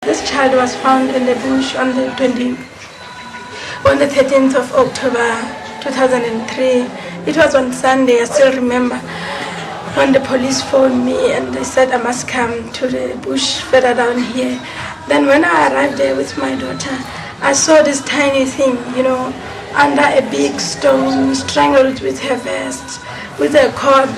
This child was found in the bush on the 13th of October 2003. It was on Sunday, I still remember, when the police phoned me and they said I must come to the bush further down here. Then when I arrived there with my daughter, I saw this tiny thing, under a big stone, strangled with her vest, with a cord,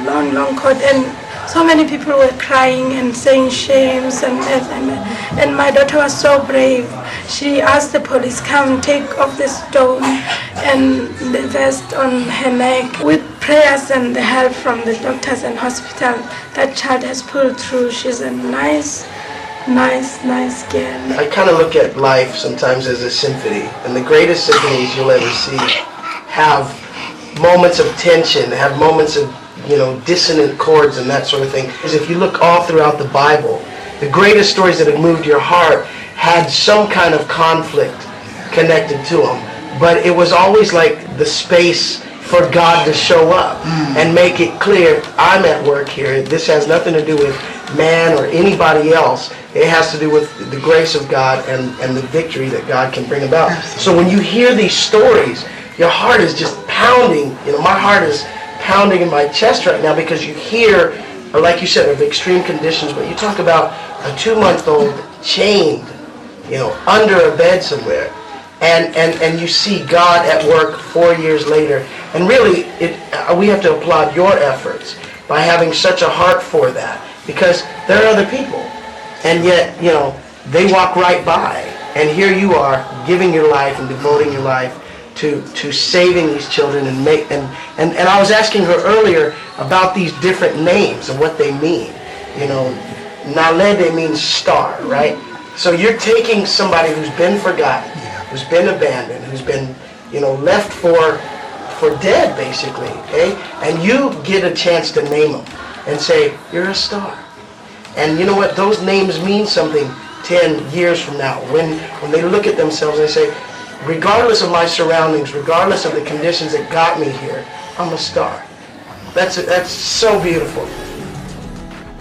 long cord, and so many people were crying and saying shames, and my daughter was so brave. She asked the police, come take off the stone and the vest on her neck. With prayers and the help from the doctors and hospital, that child has pulled through. She's a nice girl. I kind of look at life sometimes as a symphony, and the greatest symphonies you'll ever see have moments of tension, have moments of dissonant chords and that sort of thing. Because if you look all throughout the Bible, the greatest stories that have moved your heart had some kind of conflict connected to them. But it was always like the space for God to show up and make it clear, I'm at work here. This has nothing to do with man or anybody else. It has to do with the grace of God and the victory that God can bring about. So when you hear these stories, your heart is just pounding. My heart is pounding in my chest right now because you hear, like you said, of extreme conditions, but you talk about a 2-month-old chained, under a bed somewhere, and you see God at work 4 years later. And really, we have to applaud your efforts by having such a heart for that, because there are other people, and yet, they walk right by, and here you are giving your life and devoting your life to saving these children and I was asking her earlier about these different names and what they mean. Naledi means star, right? So you're taking somebody who's been forgotten, who's been abandoned, who's been left for dead basically, okay? And you get a chance to name them and say, you're a star. And you know what? Those names mean something 10 years from now when they look at themselves and they say, regardless of my surroundings, regardless of the conditions that got me here, I'm a star. That's so beautiful.